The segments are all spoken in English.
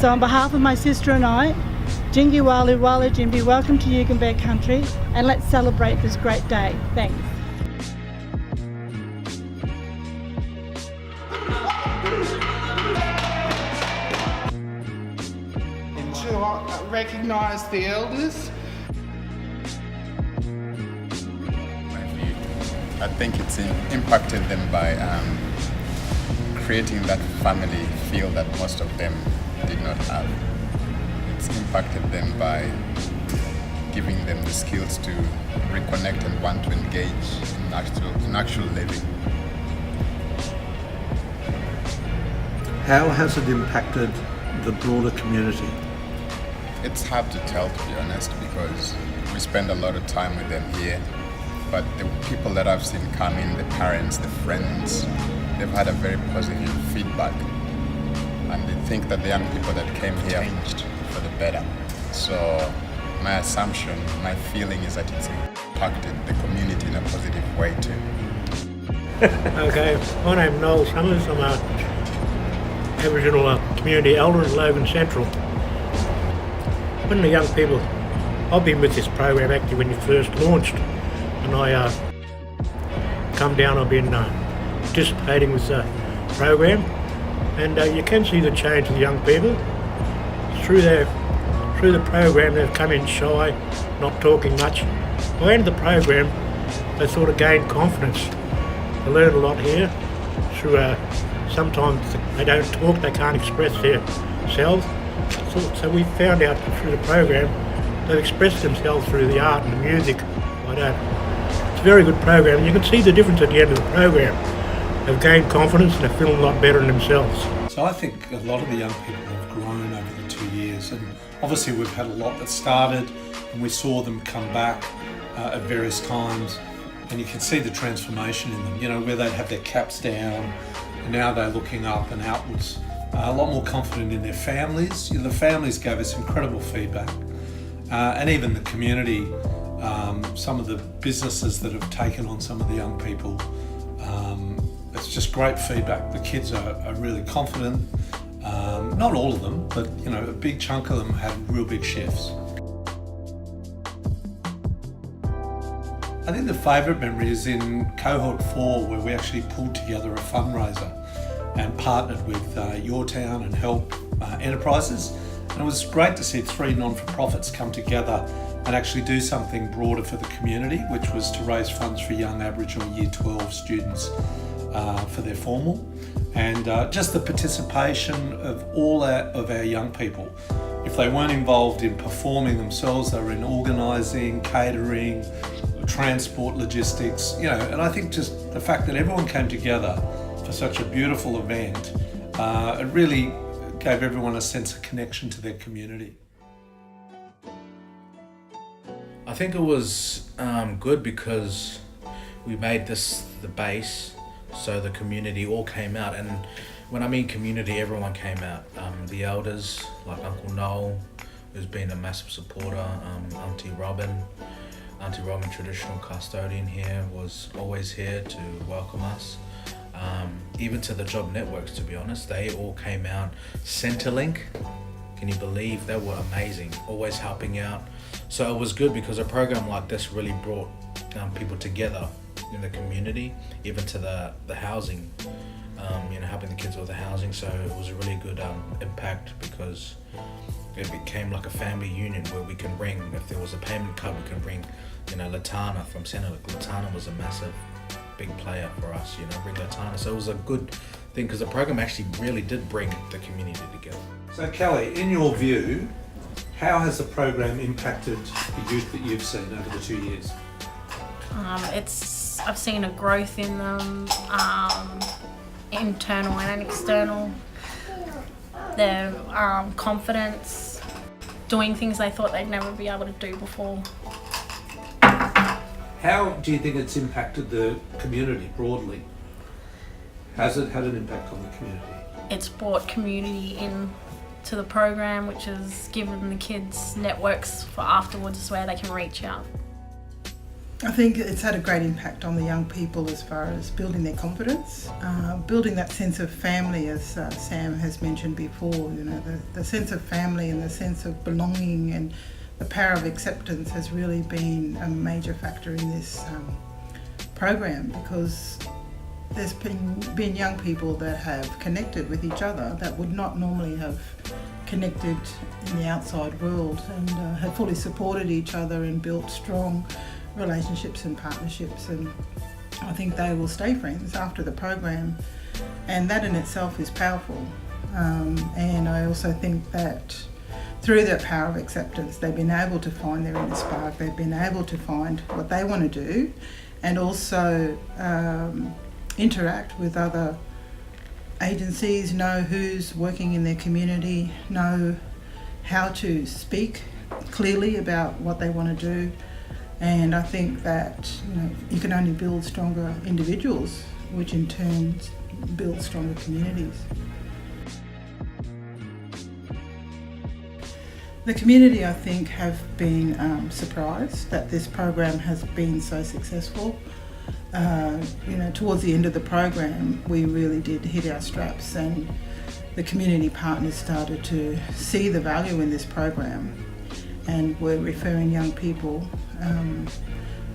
So on behalf of my sister and I, Jingi Walu Wala Jimbi, welcome to Yugambeh country, and let's celebrate this great day. Thanks. To recognise the elders. I think it's impacted them by creating that family feel that most of them did not have. It's impacted them by giving them the skills to reconnect and want to engage in actual living. How has it impacted the broader community? It's hard to tell, to be honest, because we spend a lot of time with them here. But the people that I've seen come in, the parents, the friends, they've had a very positive feedback. And they think that the young people that came here changed for the better. So my assumption, my feeling is that it's impacted the community in a positive way too. Okay, my name's Noel Summers. I'm a Aboriginal community elder in Logan Central. When the young people, I've been with this program actually when you first launched, and I come down, I've been participating with the program, and you can see the change of the young people. Through the program they've come in shy, not talking much. By the end of the program they sort of gain confidence. They learn a lot here. Through sometimes they don't talk, they can't express themselves. So we found out through the program they've expressed themselves through the art and the music. It's a very good program, and you can see the difference at the end of the program. They've gained confidence and they're feeling a lot better in themselves. So I think a lot of the young people have grown over the 2 years, and obviously we've had a lot that started and we saw them come back at various times, and you can see the transformation in them, you know, where they'd have their caps down and now they're looking up and outwards, a lot more confident in their families. You know, the families gave us incredible feedback, and even the community, some of the businesses that have taken on some of the young people, it's just great feedback. The kids are really confident. Not all of them, but you know, a big chunk of them had real big shifts. I think the favourite memory is in cohort 4, where we actually pulled together a fundraiser and partnered with Your Town and Help Enterprises. And it was great to see 3 non-for-profits come together and actually do something broader for the community, which was to raise funds for young Aboriginal Year 12 students for their formal. And just the participation of all of our young people. If they weren't involved in performing themselves, they were in organising, catering, transport, logistics, you know, and I think just the fact that everyone came together for such a beautiful event, it really gave everyone a sense of connection to their community. I think it was good because we made this the base, so the community all came out. And when I mean community, everyone came out. The elders, like Uncle Noel, who's been a massive supporter, Auntie Robin, traditional custodian here, was always here to welcome us. Even to the job networks, to be honest, they all came out. Centrelink, can you believe, they were amazing, always helping out. So it was good because a program like this really brought people together in the community, even to the housing, you know, helping the kids with the housing. So it was a really good impact because it became like a family union where we can bring, if there was a payment cut, we can bring, you know, Latana from Centrelink. Latana was a massive, big player for us, you know, bring Latana. So it was a good thing because the program actually really did bring the community together. So Kelly, in your view, how has the program impacted the youth that you've seen over the 2 years? I've seen a growth in them, internal and external. Their confidence, doing things they thought they'd never be able to do before. How do you think it's impacted the community broadly? Has it had an impact on the community? It's brought community in to the program, which has given the kids networks for afterwards where they can reach out. I think it's had a great impact on the young people as far as building their confidence, building that sense of family, as Sam has mentioned before. You know, the sense of family and the sense of belonging and the power of acceptance has really been a major factor in this program, because there's been young people that have connected with each other that would not normally have connected in the outside world, and have fully supported each other and built strong relationships and partnerships, and I think they will stay friends after the program, and that in itself is powerful. And I also think that through that power of acceptance, they've been able to find their inner spark, they've been able to find what they want to do, and also interact with other agencies, know who's working in their community, know how to speak clearly about what they want to do. And I think that, you know, you can only build stronger individuals, which in turn builds stronger communities. The community, I think, have been surprised that this program has been so successful. You know, towards the end of the program, we really did hit our straps, and the community partners started to see the value in this program, and we're referring young people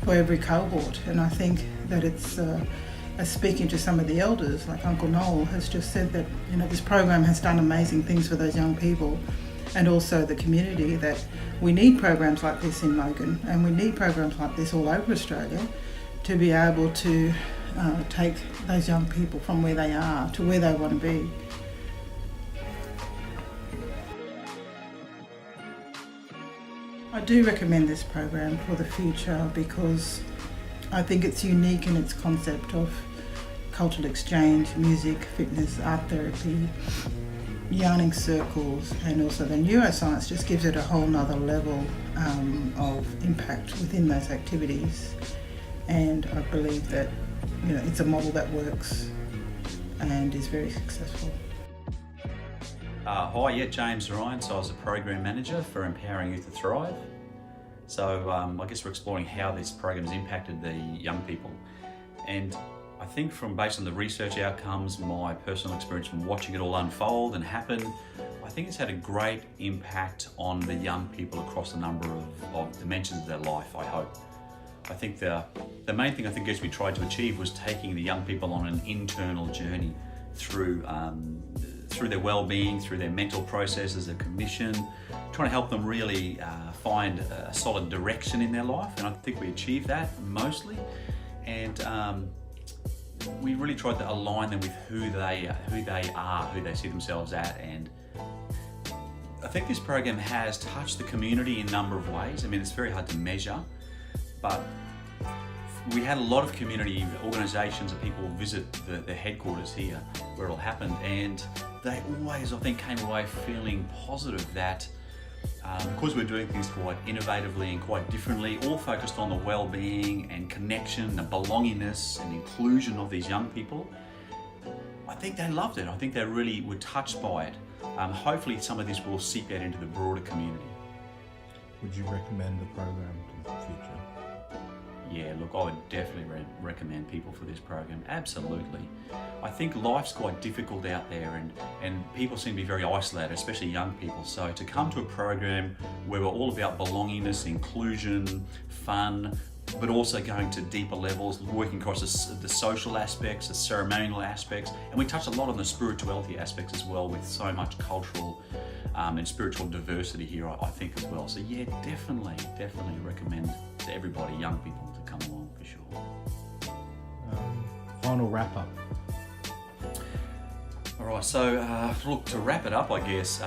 for every cohort. And I think that it's speaking to some of the elders, like Uncle Noel has just said, that, you know, this program has done amazing things for those young people, and also the community, that we need programs like this in Logan, and we need programs like this all over Australia to be able to take those young people from where they are to where they want to be. I do recommend this program for the future, because I think it's unique in its concept of cultural exchange, music, fitness, art therapy, yarning circles, and also the neuroscience just gives it a whole nother level of impact within those activities. And I believe that, you know, it's a model that works and is very successful. Hi, James Ryan. So I was a Program Manager for Empowering Youth to Thrive. So I guess we're exploring how this program has impacted the young people. And I think based on the research outcomes, my personal experience from watching it all unfold and happen, I think it's had a great impact on the young people across a number of dimensions of their life, I hope. I think the main thing I think we tried to achieve was taking the young people on an internal journey through their well-being, through their mental processes, their cognition, trying to help them really find a solid direction in their life, and I think we achieved that mostly. And we really tried to align them with who they are, who they see themselves at. And I think this program has touched the community in a number of ways. I mean, it's very hard to measure, but we had a lot of community organisations and people visit the headquarters here where it all happened, and they always, I think, came away feeling positive that because we're doing things quite innovatively and quite differently, all focused on the well-being and connection, the belongingness and inclusion of these young people, I think they loved it. I think they really were touched by it. Hopefully some of this will seep out into the broader community. Would you recommend the program to the future? Yeah, look, I would definitely recommend people for this program, absolutely. I think life's quite difficult out there, and people seem to be very isolated, especially young people. So to come to a program where we're all about belongingness, inclusion, fun, but also going to deeper levels, working across the social aspects, the ceremonial aspects, and we touch a lot on the spirituality aspects as well, with so much cultural and spiritual diversity here, I think, as well. So yeah, definitely recommend to everybody, young people, to come along for sure. Final wrap up. All right, so look, to wrap it up, I guess,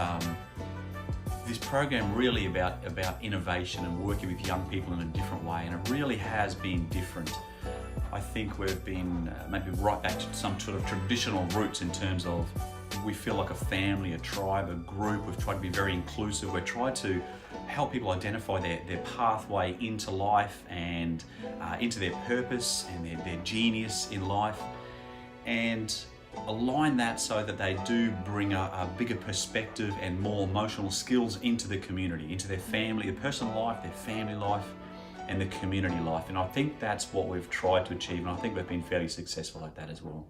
this program really about innovation and working with young people in a different way, and it really has been different. I think we've been maybe right back to some sort of traditional roots in terms of we feel like a family, a tribe, a group. We've tried to be very inclusive. We've tried to help people identify their pathway into life and into their purpose and their genius in life, and align that so that they do bring a bigger perspective and more emotional skills into the community, into their family, their personal life, their family life, and the community life. And I think that's what we've tried to achieve, and I think we've been fairly successful at that as well.